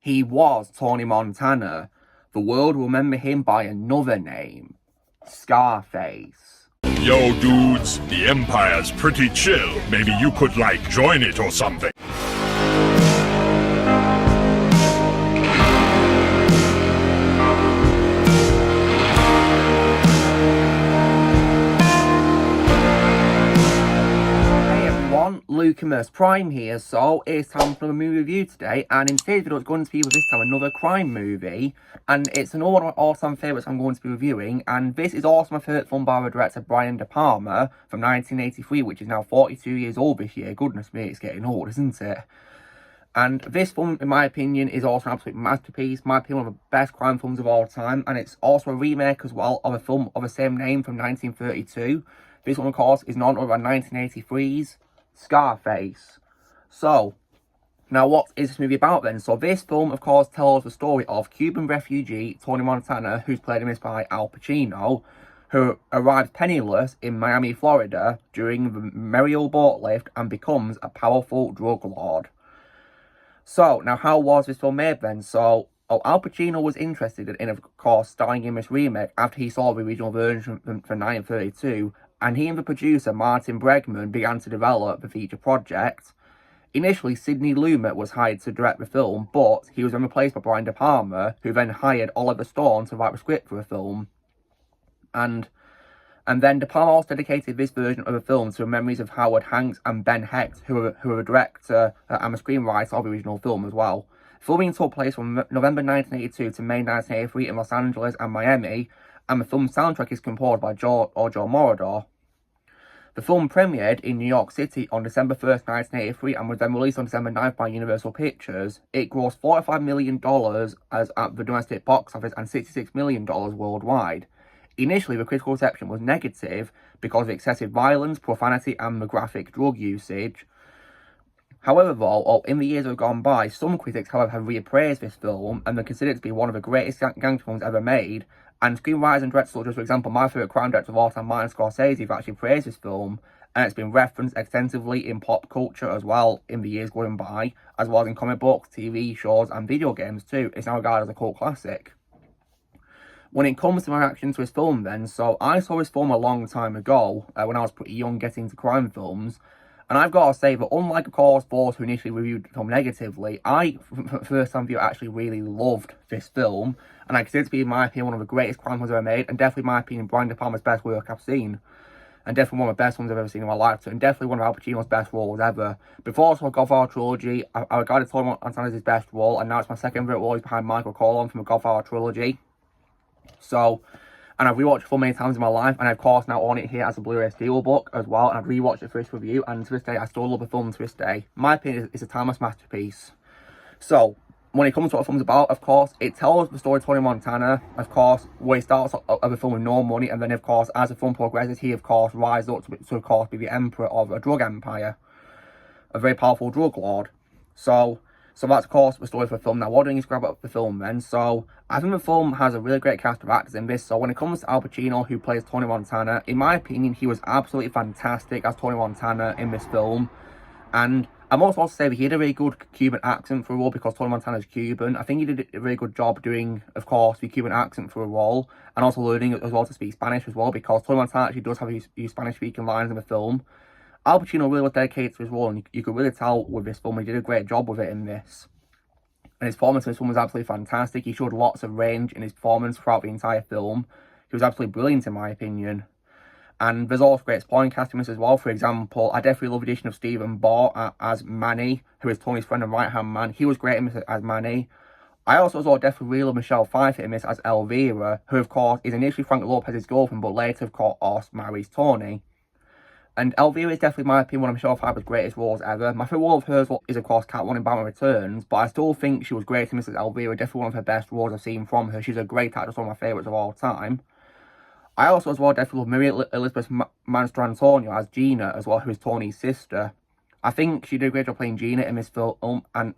He was Tony Montana. The world will remember him by another name, Scarface. Yo, dudes, the Empire's pretty chill. Maybe you could, join it or something. Lucimus Prime here, so it's time for a movie review today, and in today's video it's going to be with this time another crime movie, and it's another one of my all-time favourites I'm going to be reviewing, and this is also my favourite film by the director Brian De Palma from 1983, which is now 42 years old this year. Goodness me, it's getting old, isn't it? And this film, in my opinion, is also an absolute masterpiece, my opinion, one of the best crime films of all time, and it's also a remake as well of a film of the same name from 1932. This one, of course, is none other than 1983's Scarface. So, now what is this movie about then? So this film, of course, tells the story of Cuban refugee Tony Montana, who's played in this by Al Pacino, who arrives penniless in Miami, Florida during the Merrill boat lift and becomes a powerful drug lord. So, now how was this film made then? So, Al Pacino was interested in, of course, starring in this remake after he saw the original version from 1932, and he and the producer Martin Bregman began to develop the feature project. Initially, Sidney Lumet was hired to direct the film, but he was then replaced by Brian De Palma, who then hired Oliver Stone to write the script for the film. And then De Palma also dedicated this version of the film to the memories of Howard Hanks and Ben Hecht, who were the director and the screenwriter of the original film as well. Filming took place from November 1982 to May 1983 in Los Angeles and Miami, and the film's soundtrack is composed by Joe Moroder. The film premiered in New York City on December 1st, 1983, and was then released on December 9th by Universal Pictures. It grossed $45 million at the domestic box office and $66 million worldwide. Initially, the critical reception was negative because of excessive violence, profanity, and the graphic drug usage. However, though, in the years that have gone by, some critics, however, have reappraised this film and they consider it to be one of the greatest gangster films ever made. And screenwriters and directors, such as, for example, my favourite crime director of all time, Martin Scorsese, have actually praised this film, and it's been referenced extensively in pop culture as well in the years going by, as well as in comic books, TV shows, and video games too. It's now regarded as a cult classic. When it comes to my reaction to this film then, so I saw this film a long time ago, when I was pretty young getting into crime films, and I've got to say that unlike, of course, those who initially reviewed the film negatively, I, for the first time view, actually really loved this film, and I consider it to be, in my opinion, one of the greatest crime films ever made, and definitely, in my opinion, Brian De Palma's best work I've seen, and definitely one of the best ones I've ever seen in my life, and definitely one of Al Pacino's best roles ever. Before I saw Godfather trilogy, I regarded Tony Montana as his best role, and now it's my second favourite role. He's behind Michael Corleone from the Godfather trilogy. So, and I've rewatched it so many times in my life, and I, of course, now own it here as a Blu-ray Steelbook as well, and I've rewatched it for this review, and to this day, I still love the film to this day. In my opinion, it's a timeless masterpiece. So, when it comes to what the film's about, of course, it tells the story of Tony Montana, of course, where he starts of the film with no money, and then, of course, as the film progresses, he, of course, rises up to of course, be the emperor of a drug empire, a very powerful drug lord. So that's, of course, the story for the film. Now, what do you describe about the film, then? So, I think the film has a really great cast of actors in this. So, when it comes to Al Pacino, who plays Tony Montana, in my opinion, he was absolutely fantastic as Tony Montana in this film. And I'm also to say that he had a really good Cuban accent for a role because Tony Montana is Cuban. I think he did a really good job doing, of course, the Cuban accent for a role, and also learning as well to speak Spanish as well, because Tony Montana actually does have his Spanish-speaking lines in the film. Al Pacino really was dedicated to his role, and you could really tell with this film, he did a great job with it in this. And his performance in this film was absolutely fantastic. He showed lots of range in his performance throughout the entire film. He was absolutely brilliant, in my opinion. And there's also great supporting cast in this as well. For example, I definitely love the addition of Stephen Baugh as Manny, who is Tony's friend and right-hand man. He was great in this as Manny. I also definitely really love Michelle Pfeiffer in this as Elvira, who, of course, is initially Frank Lopez's girlfriend, but later, of course, marries Tony. And Elvira is definitely, in my opinion, one of Michelle Pfeiffer's greatest roles ever. My favourite role of hers is, of course, Catwoman in Batman Returns, but I still think she was great in Mrs. Elvira. Definitely one of her best roles I've seen from her. She's a great actress, one of my favourites of all time. I also, as well, definitely love Mary Elizabeth Mastrantonio as Gina, as well, who is Tony's sister. I think she did a great job playing Gina in this film, and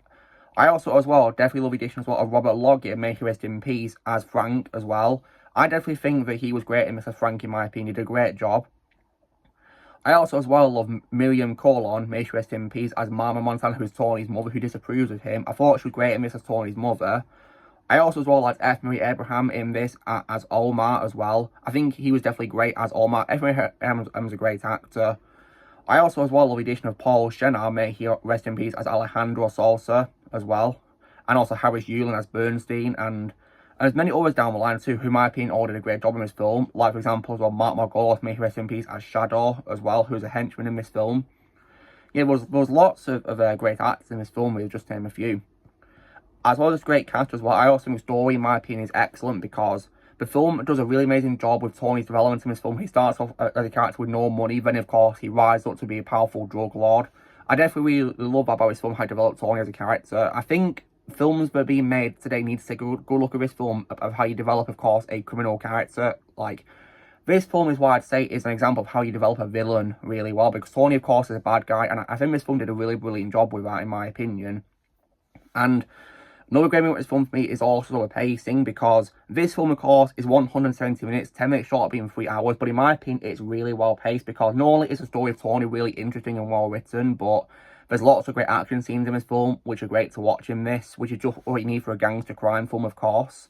I also, as well, definitely love the addition as well of Robert Loggia, may he rest in peace, as Frank, as well. I definitely think that he was great in Mr. Frank, in my opinion. He did a great job. I also as well love Miriam Colon, may she rest in peace, as Mama Montana, who's Tony's mother, who disapproves of him. I thought she was great in this as Tony's mother. I also as well like F. Murray Abraham in this as Omar as well. I think he was definitely great as Omar. F. Murray Abraham's a great actor. I also as well love the addition of Paul Shenar, may he rest in peace, as Alejandro Salsa as well. And also Harris Yulin as Bernstein, and there's many others down the line too, who in my opinion all did a great job in this film. Like for example as well, Mark Margolis, may he rest in peace, as Shadow as well, who's a henchman in this film. Yeah, there was lots of great actors in this film, we'll just name a few. As well as great cast as well, I also think the story, in my opinion, is excellent because the film does a really amazing job with Tony's development in this film. He starts off as a character with no money, then of course he rises up to be a powerful drug lord. I definitely really love about this film, how he developed Tony as a character. I think films that are being made today need to take a good look at this film of how you develop, of course, a criminal character. Like, this film is what I'd say is an example of how you develop a villain really well, because Tony, of course, is a bad guy, and I think this film did a really brilliant job with that, in my opinion. And another great moment with this film for me is also the pacing, because this film, of course, is 170 minutes, 10 minutes short of being 3 hours, but in my opinion, it's really well paced, because not only is the story of Tony really interesting and well written, but there's lots of great action scenes in this film, which are great to watch in this, which is just what you need for a gangster crime film, of course.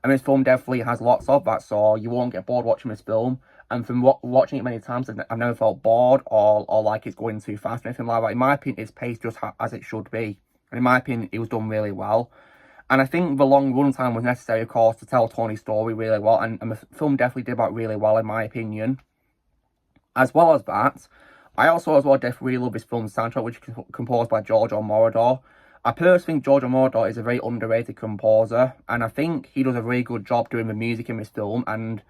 And this film definitely has lots of that, so you won't get bored watching this film. And from watching it many times, I've never felt bored or like it's going too fast or anything like that. In my opinion, it's paced just as it should be. And in my opinion, it was done really well. And I think the long runtime was necessary, of course, to tell Tony's story really well. And the film definitely did that really well, in my opinion. As well as that, I also as well definitely love this film's soundtrack, which is composed by Giorgio Moroder. I personally think Giorgio Moroder is a very underrated composer, and I think he does a very good job doing the music in this film, and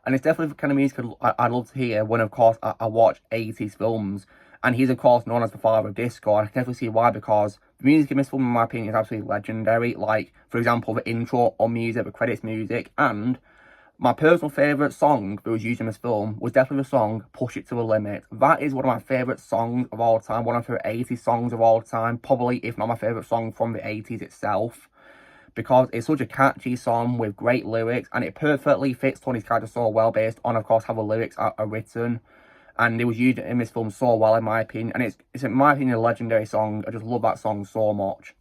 it's definitely the kind of music I'd love to hear when, of course, I watch 80s films. And he's, of course, known as the father of disco, and I can definitely see why, because the music in this film, in my opinion, is absolutely legendary. Like, for example, the intro or music, the credits music, and my personal favourite song that was used in this film was definitely the song Push It to the Limit. That is one of my favourite songs of all time, one of my favourite 80s songs of all time, probably, if not my favourite song from the 80s itself, because it's such a catchy song with great lyrics, and it perfectly fits Tony's character so well, based on, of course, how the lyrics are written. And it was used in this film so well, in my opinion, and it's in my opinion, a legendary song. I just love that song so much.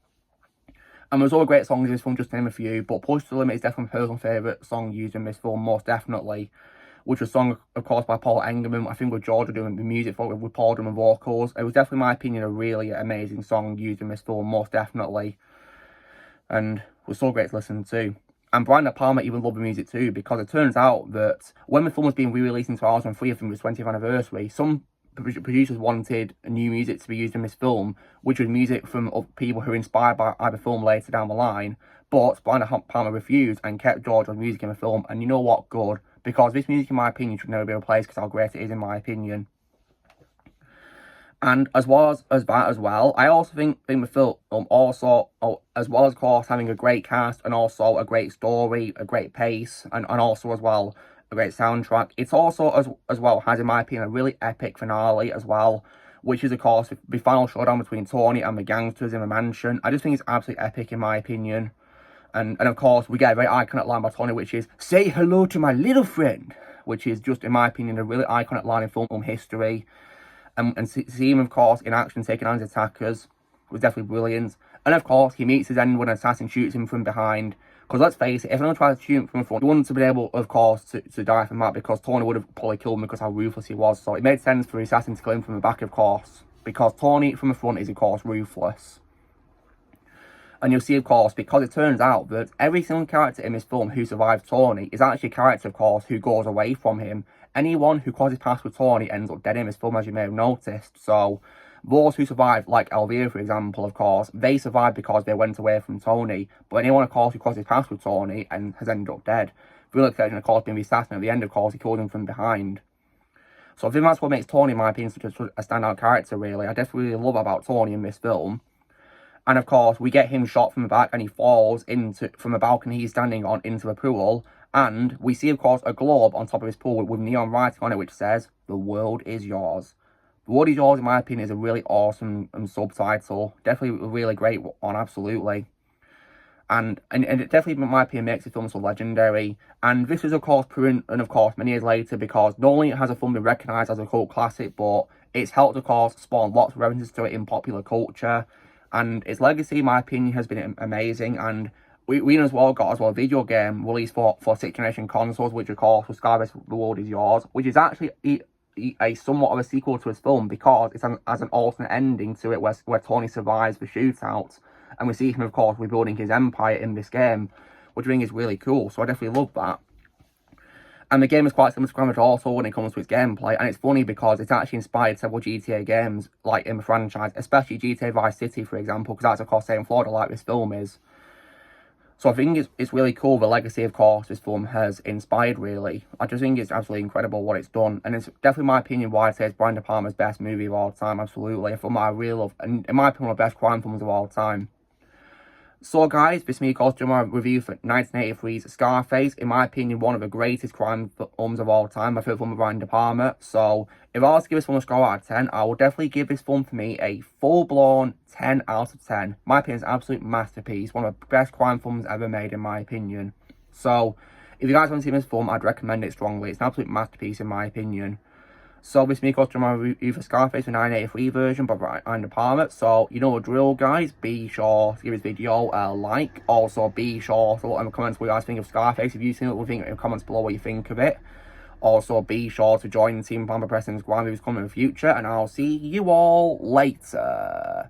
And there's other great songs in this film, just to name a few, but Push to the Limit is definitely my personal favourite song used in this film, most definitely, which was sung, of course, by Paul Engerman, I think with Georgia doing the music for it, with Paul doing the vocals. It was definitely, in my opinion, a really amazing song used in this film, most definitely, and was so great to listen to. And Brian De Palma even loved the music too, because it turns out that when the film was being re-released in 2003, I think it was 20th anniversary, some producers wanted new music to be used in this film, which was music from people who were inspired by the film later down the line. But Brian De Palma refused and kept Georgia's music in the film. And you know what? Good. Because this music, in my opinion, should never be replaced, because how great it is, in my opinion. And as well as that as well, I also think the film also, as well as, of course, having a great cast and also a great story, a great pace, and also as well a great soundtrack, it's also as well has, in my opinion, a really epic finale as well, which is, of course, the final showdown between Tony and the gangsters in the mansion. I just think it's absolutely epic, in my opinion. And of course, we get a very iconic line by Tony, which is, "Say hello to my little friend," which is just, in my opinion, a really iconic line in film history. And see him, of course, in action taking on his attackers was definitely brilliant. And of course, he meets his end when an assassin shoots him from behind. Because let's face it, if anyone tries to shoot him from the front, he wouldn't have been able, of course, to die from that, because Tony would have probably killed him because how ruthless he was. So it made sense for the assassin to kill him from the back, of course, because Tony from the front is, of course, ruthless. And you'll see, of course, because it turns out that every single character in this film who survives Tony is actually a character, of course, who goes away from him. Anyone who crosses paths with Tony ends up dead in this film, as you may have noticed. So those who survived, like Elvira, for example, of course, they survived because they went away from Tony. But anyone, of course, who crosses paths with Tony and has ended up dead. The real exception, of course, being the assassin at the end, of course, he killed him from behind. So I think that's what makes Tony, in my opinion, such a standout character, really. I definitely really love about Tony in this film. And of course, we get him shot from the back and he falls from a balcony he's standing on into a pool. And we see, of course, a globe on top of his pool with neon writing on it, which says, "The world is yours." The world is yours, in my opinion, is a really awesome subtitle. Definitely a really great one, absolutely. And it definitely, in my opinion, makes the film so legendary. And this is, of course, proven, and of course, many years later, because not only has a film been recognised as a cult classic, but it's helped, of course, spawn lots of references to it in popular culture. And its legacy, in my opinion, has been amazing. And we as well got a video game released for 6th generation consoles, which, of course, was SCARFACE The World Is Yours, which is actually a somewhat of a sequel to his film, because it has an alternate ending to it where Tony survives the shootout. And we see him, of course, rebuilding his empire in this game, which I think is really cool. So I definitely love that. And the game is quite similar to Grand Theft Auto when it comes to its gameplay. And it's funny because it's actually inspired several GTA games, like in the franchise, especially GTA Vice City, for example, because that's, of course, set in Florida like this film is. So I think it's really cool, the legacy, of course, this film has inspired, really. I just think it's absolutely incredible what it's done. And it's definitely, in my opinion, why I say it's Brian De Palma's best movie of all time, absolutely. A film I really love, and in my opinion, one of the best crime films of all time. So guys, this is me, of course, doing my review for 1983's Scarface. In my opinion, one of the greatest crime films of all time. My favourite film of Brian De Palma. So, if I was to give this film a score out of 10, I will definitely give this film, for me, a full-blown 10 out of 10. My opinion, it's an absolute masterpiece. One of the best crime films ever made, in my opinion. So, if you guys want to see this film, I'd recommend it strongly. It's an absolute masterpiece, in my opinion. So, this is me, of course, doing my review for Scarface, the 1983 version by Brian De Palma. So, you know the drill, guys. Be sure to give this video a like. Also, be sure to let in the comments what you guys think of Scarface. If you've seen it, leave in the comments below what you think of it. Also, be sure to join the team plan by pressing subscribe if it's coming in the future. And I'll see you all later.